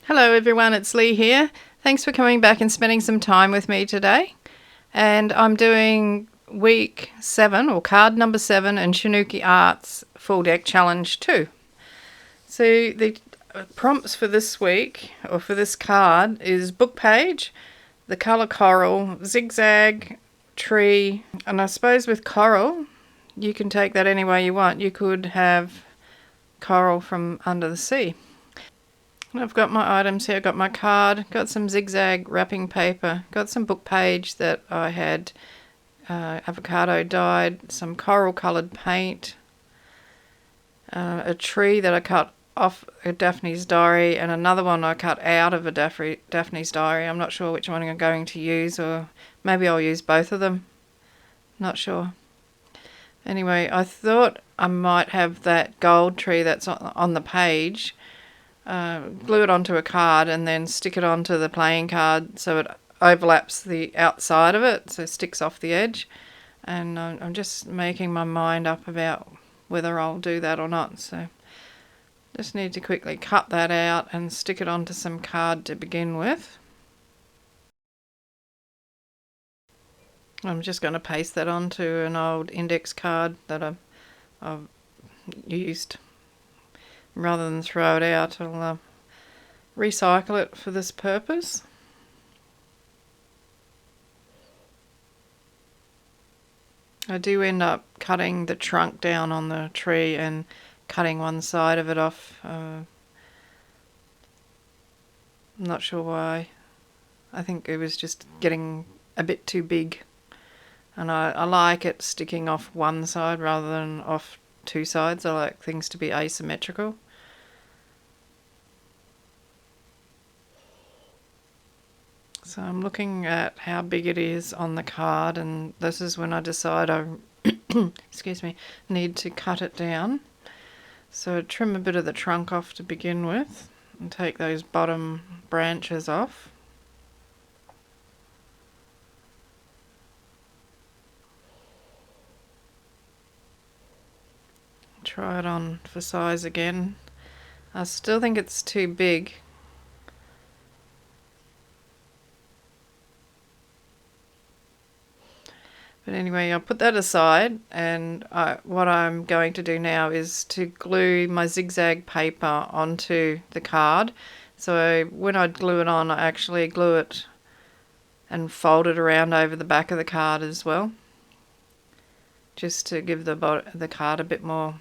Hello everyone, it's Leigh here. Thanks for coming back and spending some time with me today. And I'm doing week 7 or card number 7 and Shanouki Art's full deck challenge 2. So the prompts for this week or for this card is book page, the colour coral, zigzag, tree, and I suppose with coral you can take that any way you want. You could have coral from under the sea. I've got my items here. I've got my card, got some zigzag wrapping paper, got some book page that I had avocado dyed, some coral coloured paint, a tree that I cut off a Daphne's diary, and another one I cut out of a Daphne's diary. I'm not sure which one I'm going to use, or maybe I'll use both of them. Not sure. Anyway, I thought I might have that gold tree that's on the page, glue it onto a card and then stick it onto the playing card so it overlaps the outside of it, so it sticks off the edge. And I'm just making my mind up about whether I'll do that or not, so just need to quickly cut that out and stick it onto some card to begin with. I'm just going to paste that onto an old index card that I've used. Rather than throw it out, I'll recycle it for this purpose. I do end up cutting the trunk down on the tree and cutting one side of it off. I'm not sure why. I think it was just getting a bit too big. And I like it sticking off one side rather than off two sides. I like things to be asymmetrical. So I'm looking at how big it is on the card, and this is when I decide I excuse me, need to cut it down. So trim a bit of the trunk off to begin with and take those bottom branches off. Try it on for size again. I still think it's too big. But anyway, I'll put that aside, and what I'm going to do now is to glue my zigzag paper onto the card. So when I glue it on, I actually glue it and fold it around over the back of the card as well, just to give the card a bit more,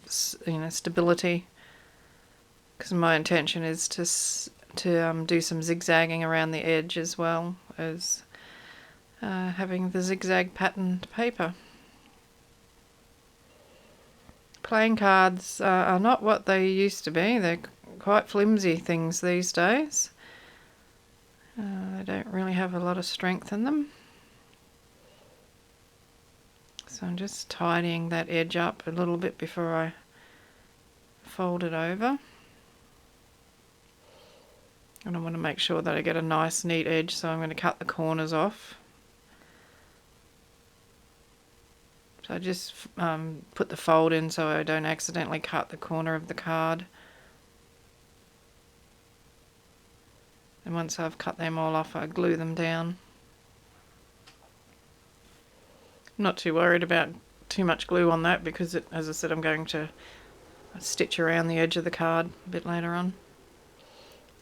stability. Because my intention is to do some zigzagging around the edge as well as having the zigzag patterned paper. Playing cards are not what they used to be. They're quite flimsy things these days. They don't really have a lot of strength in them. So I'm just tidying that edge up a little bit before I fold it over. And I want to make sure that I get a nice neat edge, so I'm going to cut the corners off. So I just put the fold in so I don't accidentally cut the corner of the card. And once I've cut them all off, I glue them down. I'm not too worried about too much glue on that because, as I said, I'm going to stitch around the edge of the card a bit later on.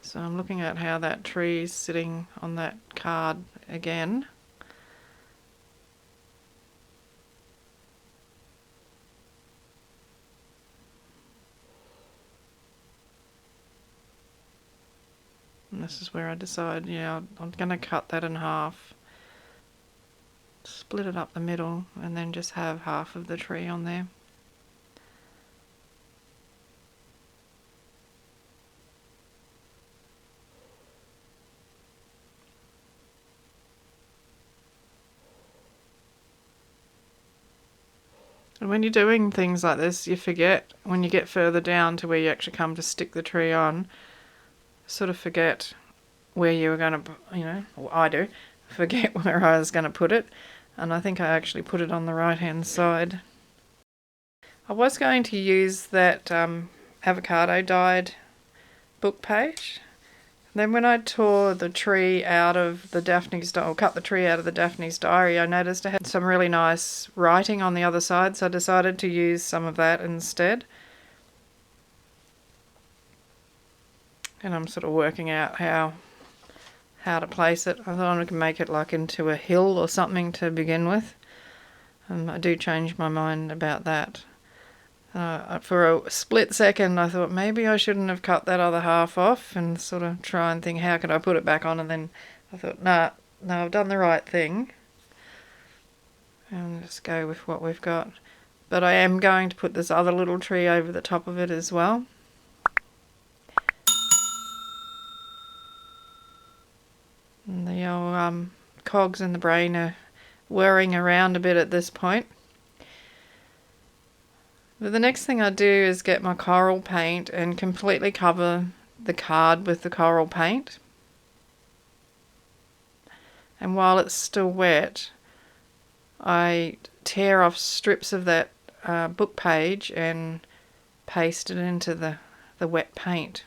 So I'm looking at how that tree is sitting on that card again. And this is where I decide, I'm going to cut that in half, split it up the middle, and then just have half of the tree on there. And when you're doing things like this, you forget, when you get further down to where you actually come to stick the tree on, sort of forget where you were going to, or I do, forget where I was going to put it. And I think I actually put it on the right hand side. I was going to use that avocado dyed book page, Then when I tore the tree out of the Daphne's Diary, or cut the tree out of the Daphne's Diary, I noticed it had some really nice writing on the other side, so I decided to use some of that instead. And I'm sort of working out how to place it. I thought I could make it like into a hill or something to begin with. I do change my mind about that. For a split second I thought maybe I shouldn't have cut that other half off, and sort of try and think how could I put it back on, and then I thought no, I've done the right thing and just go with what we've got. But I am going to put this other little tree over the top of it as well. And the old cogs in the brain are whirring around a bit at this point. But the next thing I do is get my coral paint and completely cover the card with the coral paint. And while it's still wet, I tear off strips of that book page and paste it into the wet paint.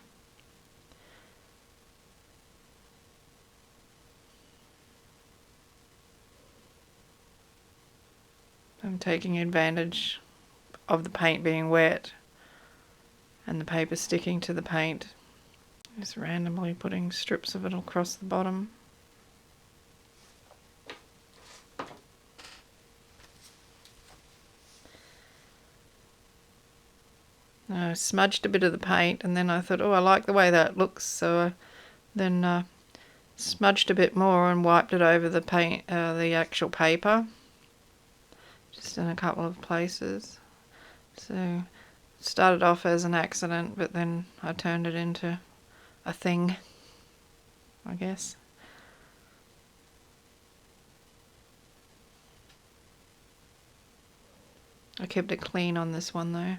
I'm taking advantage of the paint being wet and the paper sticking to the paint. Just randomly putting strips of it across the bottom. I smudged a bit of the paint, and then I thought, oh, I like the way that looks, so I then smudged a bit more and wiped it over the paint, the actual paper, just in a couple of places. So it started off as an accident, but then I turned it into a thing, I guess. I kept it clean on this one though.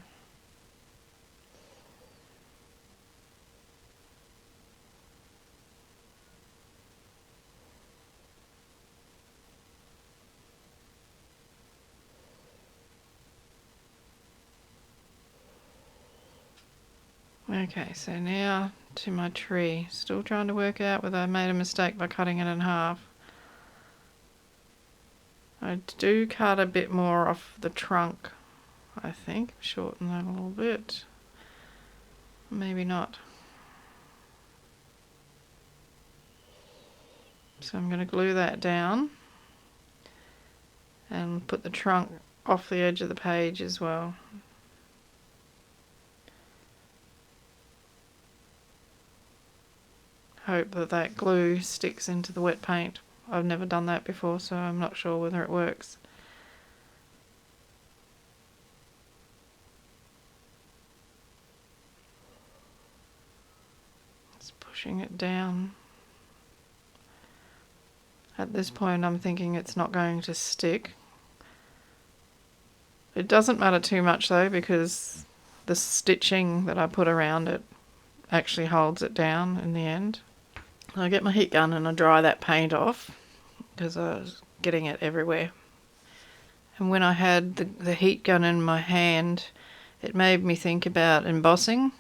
Okay, so now to my tree. Still trying to work out whether I made a mistake by cutting it in half. I do cut a bit more off the trunk, I think. Shorten that a little bit. Maybe not. So I'm going to glue that down and put the trunk off the edge of the page as well. Hope that that glue sticks into the wet paint. I've never done that before, so I'm not sure whether it works. Just pushing it down. At this point I'm thinking it's not going to stick. It doesn't matter too much though, because the stitching that I put around it actually holds it down in the end. I get my heat gun and I dry that paint off because I was getting it everywhere. And when I had the heat gun in my hand, it made me think about embossing.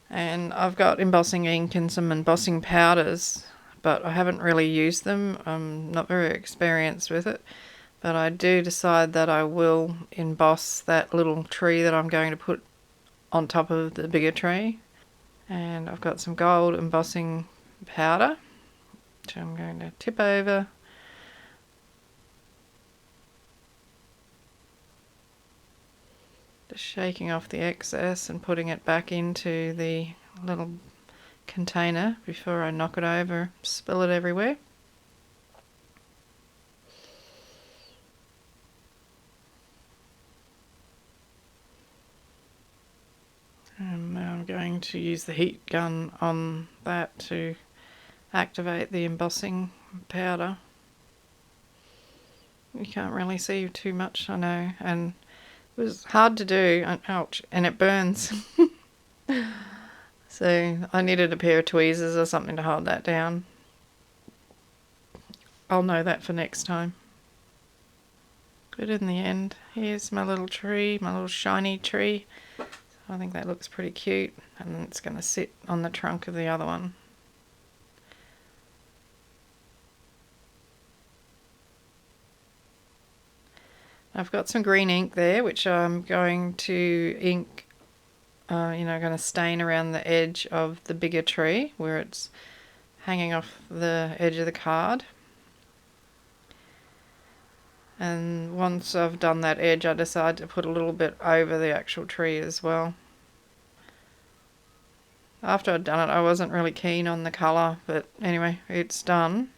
And I've got embossing ink and some embossing powders, but I haven't really used them. I'm not very experienced with it. But I do decide that I will emboss that little tree that I'm going to put on top of the bigger tree. And I've got some gold embossing powder, which I'm going to tip over. Just shaking off the excess and putting it back into the little container before I knock it over, spill it everywhere. And now I'm going to use the heat gun on that to activate the embossing powder. You can't really see too much, I know, and it was hard to do, ouch, and it burns. So I needed a pair of tweezers or something to hold that down. I'll know that for next time. But in the end, here's my little tree, my little shiny tree. I think that looks pretty cute, and it's going to sit on the trunk of the other one. I've got some green ink there, which I'm going to ink, going to stain around the edge of the bigger tree where it's hanging off the edge of the card. And once I've done that edge, I decide to put a little bit over the actual tree as well. After I'd done it, I wasn't really keen on the colour, but anyway, it's done.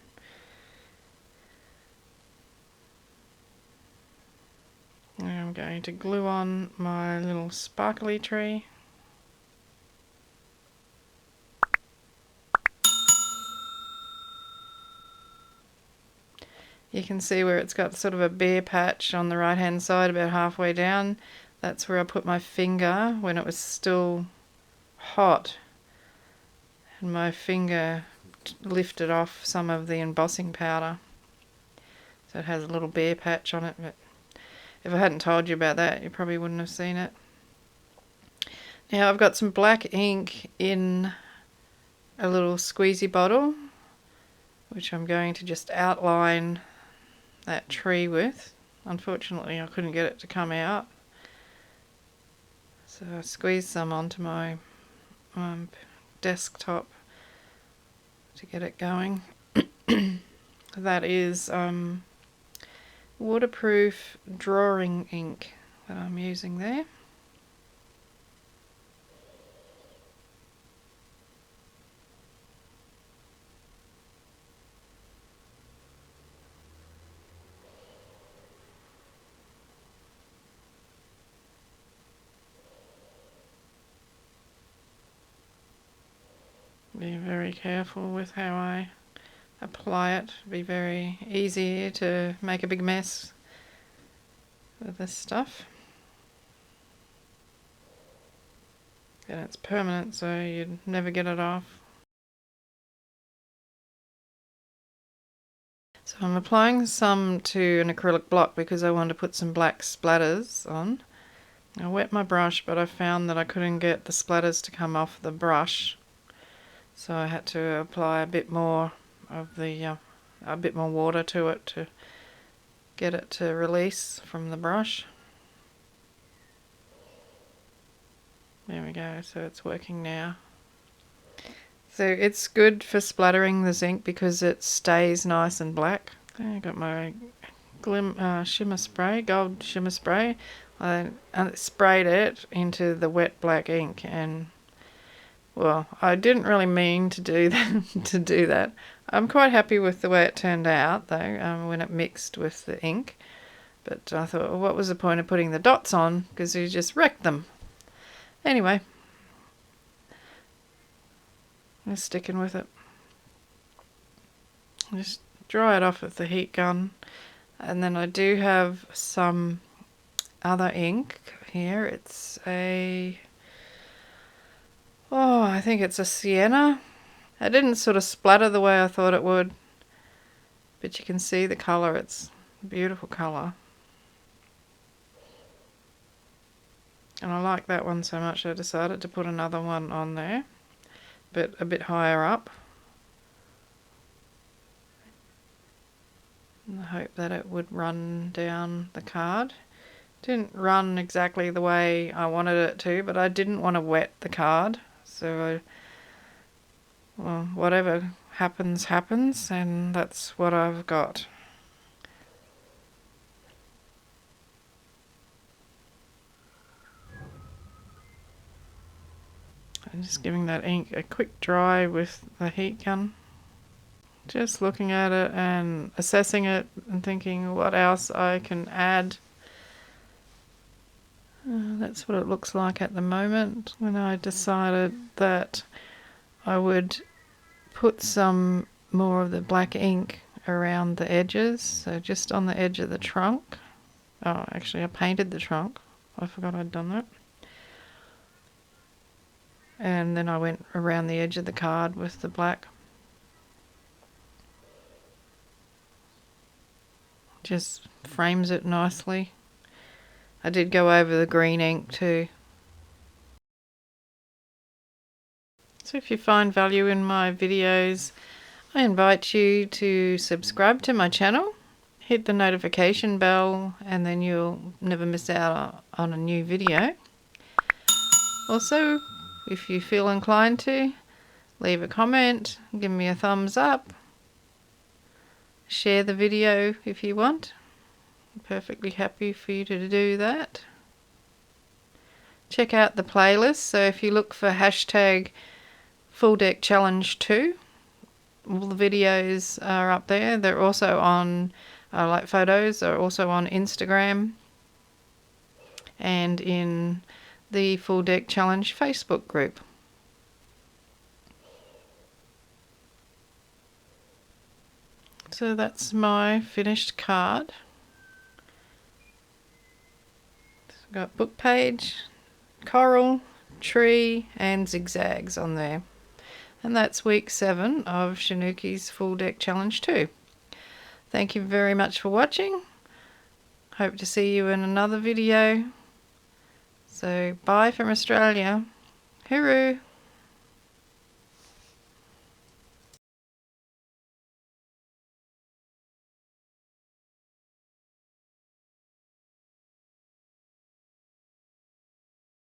I'm going to glue on my little sparkly tree. You can see where it's got sort of a bare patch on the right hand side about halfway down. That's where I put my finger when it was still hot, and my finger lifted off some of the embossing powder, so it has a little bare patch on it, but if I hadn't told you about that, you probably wouldn't have seen it. Now I've got some black ink in a little squeezy bottle, which I'm going to just outline that tree with. Unfortunately, I couldn't get it to come out, so I squeezed some onto my desktop to get it going. That is waterproof drawing ink that I'm using there. Be very careful with how I apply it. It'd be very easy to make a big mess with this stuff. And it's permanent, so you'd never get it off. So I'm applying some to an acrylic block because I want to put some black splatters on. I wet my brush, but I found that I couldn't get the splatters to come off the brush, so I had to apply a bit more of the a bit more water to it to get it to release from the brush. There we go, so it's working now. So it's good for splattering the zinc because it stays nice and black. I got my shimmer spray, gold shimmer spray. I sprayed it into the wet black ink, and well, I didn't really mean to do that. I'm quite happy with the way it turned out though, when it mixed with the ink. But I thought, well, what was the point of putting the dots on, because you just wrecked them. Anyway, I'm sticking with it. Just dry it off with the heat gun, and then I do have some other ink here. It's I think it's a sienna. It didn't sort of splatter the way I thought it would, but you can see the colour. It's a beautiful colour, and I like that one so much I decided to put another one on there, but a bit higher up, in the hope that it would run down the card. Didn't run exactly the way I wanted it to, but I didn't want to wet the card, so well, whatever happens, happens, and that's what I've got. I'm just giving that ink a quick dry with the heat gun. Just looking at it and assessing it and thinking what else I can add. That's what it looks like at the moment. When I decided that I would put some more of the black ink around the edges, so just on the edge of the trunk. Oh, actually I painted the trunk. I forgot I'd done that. And then I went around the edge of the card with the black. Just frames it nicely. I did go over the green ink too. So if you find value in my videos, I invite you to subscribe to my channel, hit the notification bell, and then you'll never miss out on a new video. Also, if you feel inclined to, leave a comment, give me a thumbs up, share the video if you want. I'm perfectly happy for you to do that. Check out the playlist, so if you look for hashtag Full Deck Challenge 2, all the videos are up there. They're also on, like photos, are also on Instagram and in the Full Deck Challenge Facebook group. So that's my finished card. So I've got book page, coral, tree and zigzags on there. And that's week 7 of Shanouki's Full Deck Challenge 2. Thank you very much for watching. Hope to see you in another video. So bye from Australia. Hooroo!